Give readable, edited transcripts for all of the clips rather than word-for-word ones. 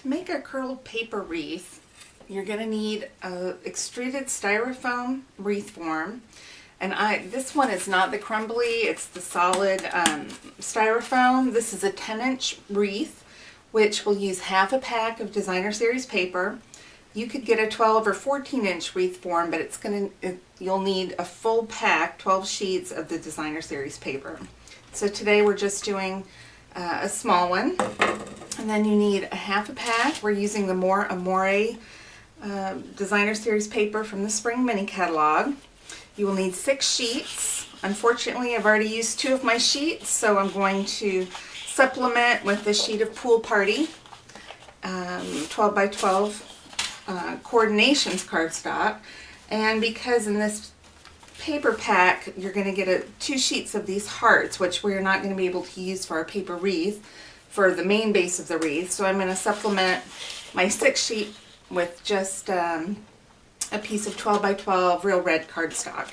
To make a curl paper wreath, you're going to need a extruded styrofoam wreath form. And this one is not the crumbly, it's the solid styrofoam. This is a 10-inch wreath, which will use half a pack of designer series paper. You could get a 12 or 14-inch wreath form, but you'll need a full pack, 12 sheets of the designer series paper. So today we're just doing a small one. And then you need a half a pack. We're using the More Amore designer series paper from the spring mini catalog. You will need 6 sheets. Unfortunately, I've already used 2 of my sheets, so I'm going to supplement with the sheet of Pool Party 12 by 12 coordinations cardstock. And because in this paper pack you're going to get 2 sheets of these hearts, which we're not going to be able to use for our paper wreath for the main base of the wreath, so I'm going to supplement my 6 sheet with just a piece of 12 by 12 real red cardstock.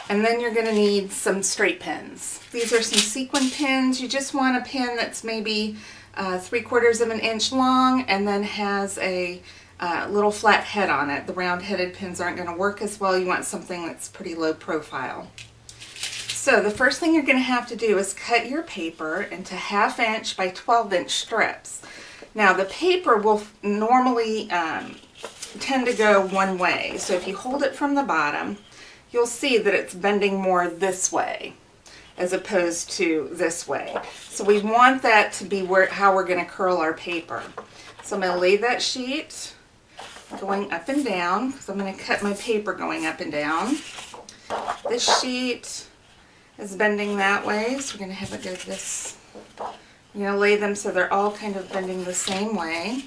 And then you're going to need some straight pins. These are some sequin pins. You just want a pin that's maybe 3/4 of an inch long and then has a little flat head on it. The round-headed pins aren't going to work as well. You want something that's pretty low profile. So the first thing you're going to have to do is cut your paper into 1/2 inch by 12-inch strips. Now the paper will normally tend to go one way. So if you hold it from the bottom, you'll see that it's bending more this way as opposed to this way. So we want that to be how we're going to curl our paper. So I'm going to lay that sheet going up and down, because I'm going to cut my paper going up and down. This sheet is bending that way, so we're going to have it go this. We're going to lay them so they're all kind of bending the same way.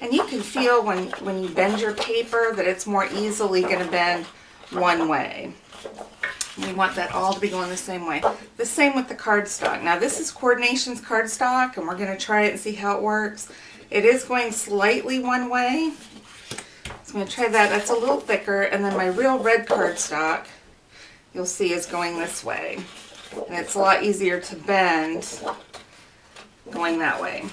And you can feel when you bend your paper that it's more easily going to bend one way. We want that all to be going the same way. The same with the cardstock. Now this is Coordinations cardstock, and we're going to try it and see how it works. It is going slightly one way. So I'm going to try that. That's a little thicker. And then my real red cardstock, you'll see, is going this way. And it's a lot easier to bend going that way.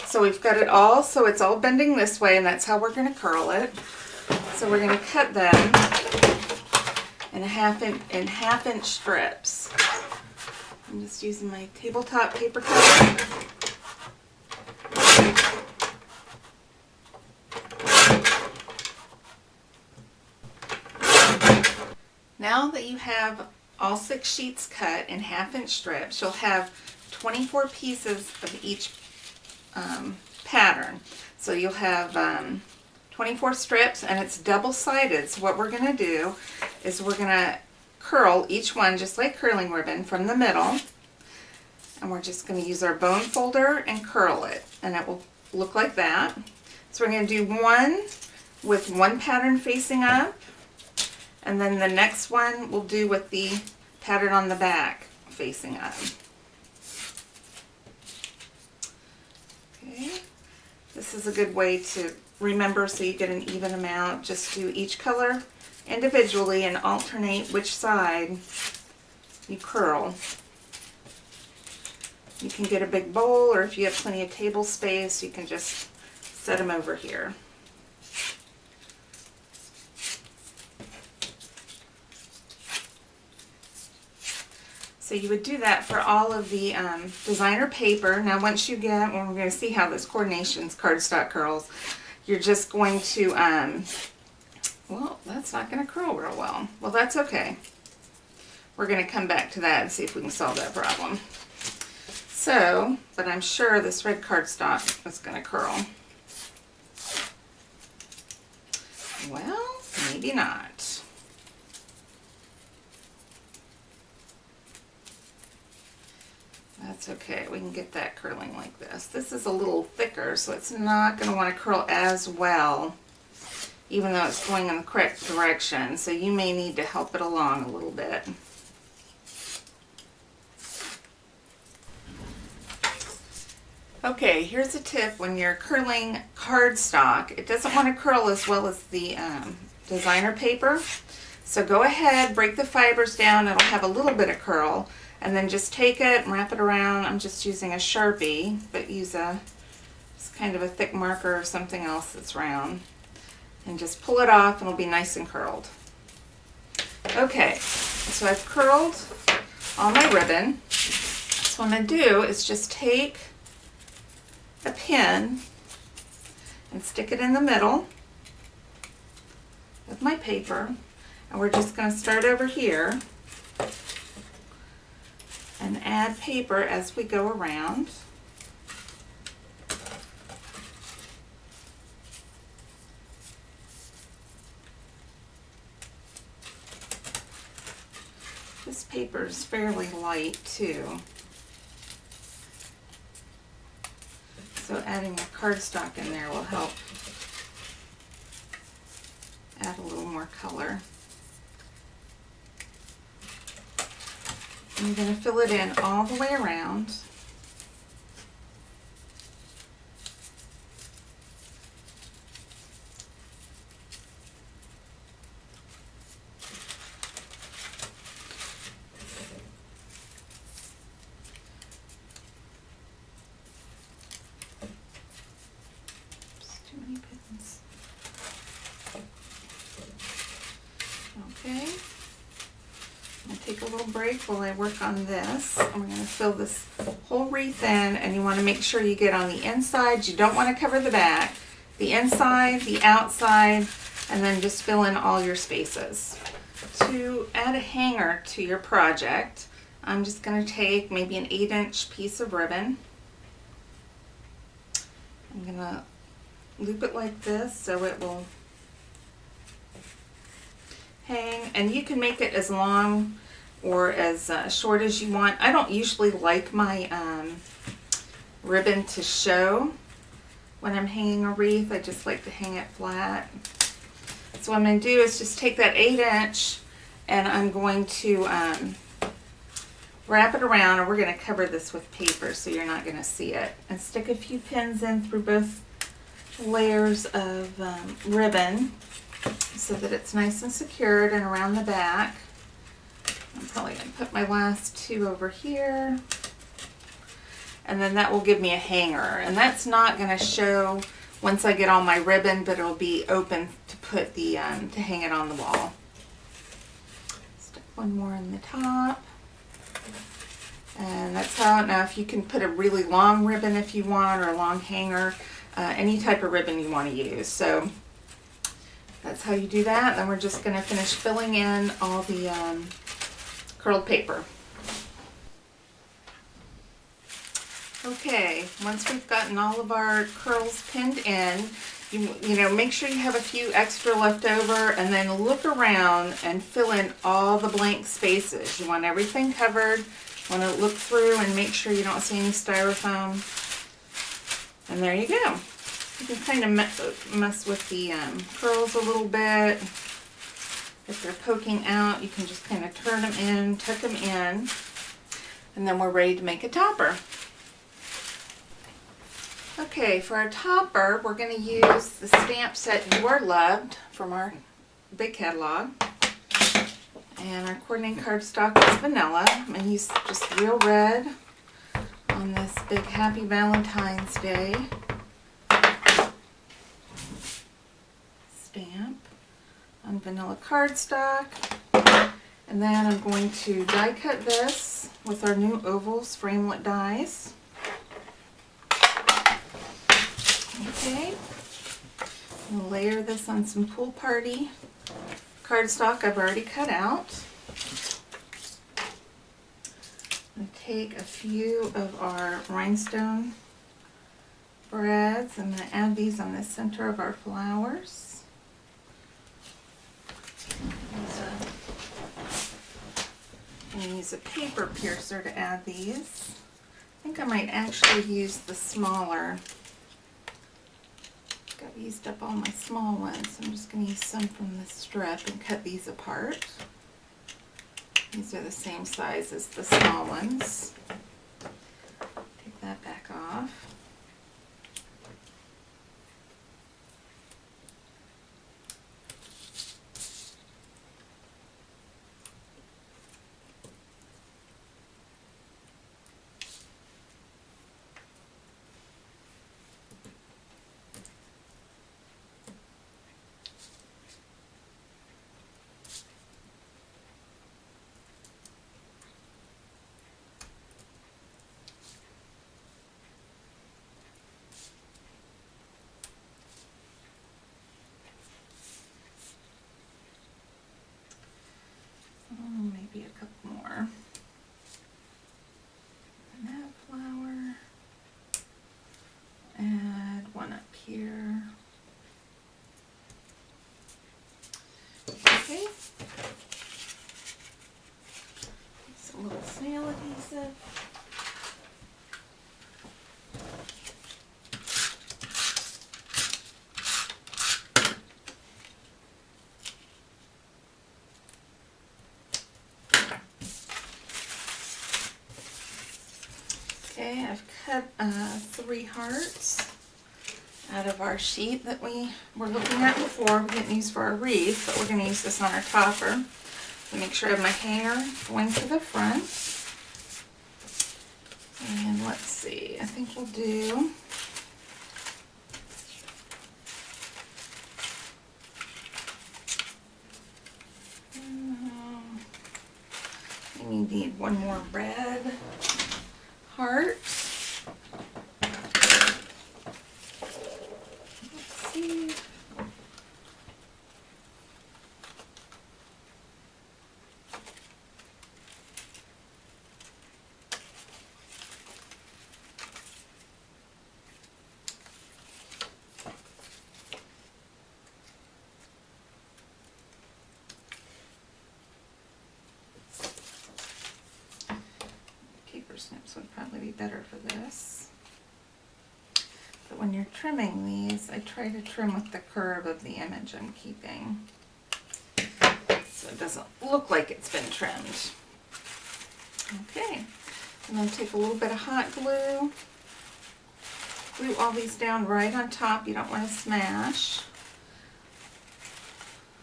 So we've got it all, so it's all bending this way, and that's how we're going to curl it. So we're going to cut them in 1/2 inch strips. I'm just using my tabletop paper cutter. Now that you have all 6 sheets cut in 1/2 inch strips, you'll have 24 pieces of each pattern. So you'll have 24 strips, and it's double-sided. So what we're going to do is we're going to curl each one just like curling ribbon from the middle, and we're just going to use our bone folder and curl it, and it will look like that. So we're going to do one with one pattern facing up, and then the next one we'll do with the pattern on the back facing up. Okay, this is a good way to remember so you get an even amount. Just do each color individually and alternate which side you curl. You can get a big bowl, or if you have plenty of table space, you can just set them over here. So you would do that for all of the designer paper. Now once you get, and we're going to see how this Coordinations cardstock curls, you're just going to, well, that's not going to curl real well. Well, that's okay. We're going to come back to that and see if we can solve that problem. So, but I'm sure this red cardstock is going to curl. Well, maybe not. That's okay, we can get that curling like this. This is a little thicker, so it's not going to want to curl as well, even though it's going in the correct direction. So you may need to help it along a little bit. Okay, here's a tip when you're curling cardstock. It doesn't want to curl as well as the designer paper. So go ahead, break the fibers down, it'll have a little bit of curl, and then just take it and wrap it around. I'm just using a Sharpie, but use it's kind of a thick marker or something else that's round. And just pull it off and it'll be nice and curled. Okay, so I've curled all my ribbon. So what I'm going to do is just take a pin and stick it in the middle of my paper, and we're just going to start over here and add paper as we go around. This paper is fairly light too, so adding the cardstock in there will help add a little more color. And you're going to fill it in all the way around. Too many pins. Okay. I'm going to take a little break while I work on this. And we're going to fill this whole wreath in, and you want to make sure you get on the inside. You don't want to cover the back. The inside, the outside, and then just fill in all your spaces. To add a hanger to your project, I'm just going to take maybe an 8-inch piece of ribbon. I'm going to loop it like this so it will hang, and you can make it as long or as short as you want. I don't usually like my ribbon to show when I'm hanging a wreath. I just like to hang it flat. So what I'm going to do is just take that 8-inch and I'm going to wrap it around, and we're going to cover this with paper so you're not going to see it, and stick a few pins in through both layers of ribbon so that it's nice and secured and around the back. I'm probably going to put my last two over here, and then that will give me a hanger, and that's not going to show once I get all my ribbon, but it'll be open to put the to hang it on the wall. Stick one more in the top, and that's how. Now if you can put a really long ribbon if you want, or a long hanger, any type of ribbon you want to use. So that's how you do that. Then we're just going to finish filling in all the curled paper. Okay, once we've gotten all of our curls pinned in, you know, make sure you have a few extra left over, and then look around and fill in all the blank spaces. You want everything covered. You want to look through and make sure you don't see any styrofoam. And there you go. You can kind of mess with the curls a little bit. If they're poking out, you can just kind of turn them in, tuck them in, and then we're ready to make a topper. Okay, for our topper, we're going to use the stamp set You Are Loved from our big catalog. And our coordinating cardstock is vanilla. I'm going to use just real red on this big Happy Valentine's Day stamp on vanilla cardstock. And then I'm going to die cut this with our new ovals framelit dies. Okay, I'll layer this on some Pool Party cardstock I've already cut out. I'm going to take a few of our rhinestone brads. I'm going to add these on the center of our flowers. I'm going to use a paper piercer to add these. I think I might actually use the smaller. I've used up all my small ones, so I'm just going to use some from the strip and cut these apart. These are the same size as the small ones. Take that back off. Okay, I've cut 3 hearts out of our sheet that we were looking at before. We didn't use for our wreath, but we're going to use this on our topper. So make sure I have my hanger going to the front. And let's see, I think we'll do we need one more red heart. Let's see. Paper snips would probably be better for this. But when you're trimming these, I try to trim with the curve of the image I'm keeping, so it doesn't look like it's been trimmed. Okay, and then take a little bit of hot glue, glue all these down right on top. You don't want to smash.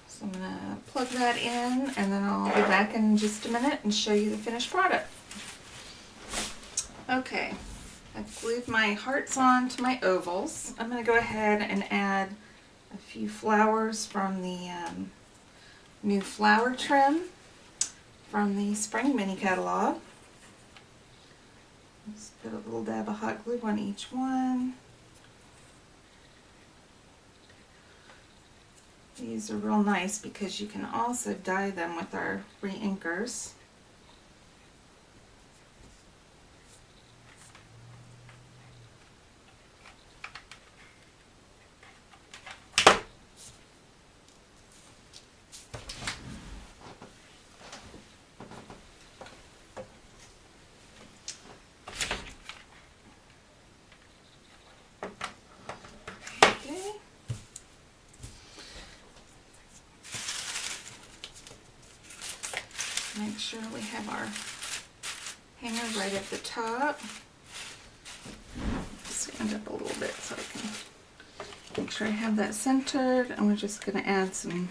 So I'm going to plug that in, and then I'll be back in just a minute and show you the finished product. Okay, I've glued my hearts on to my ovals. I'm going to go ahead and add a few flowers from the new flower trim from the Spring Mini Catalog. Just put a little dab of hot glue on each one. These are real nice because you can also dye them with our re-inkers. Make sure we have our hanger right at the top. Stand up a little bit so I can make sure I have that centered, and we're just going to add some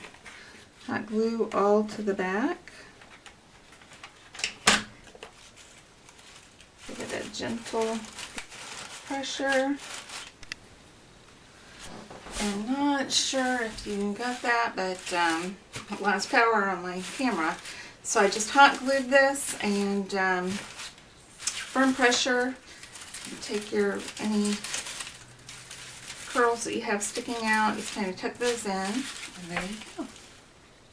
hot glue all to the back. Give it a gentle pressure. I'm not sure if you got that, but I lost power on my camera. So I just hot glued this, and firm pressure. Take any curls that you have sticking out, just kind of tuck those in, and there you go.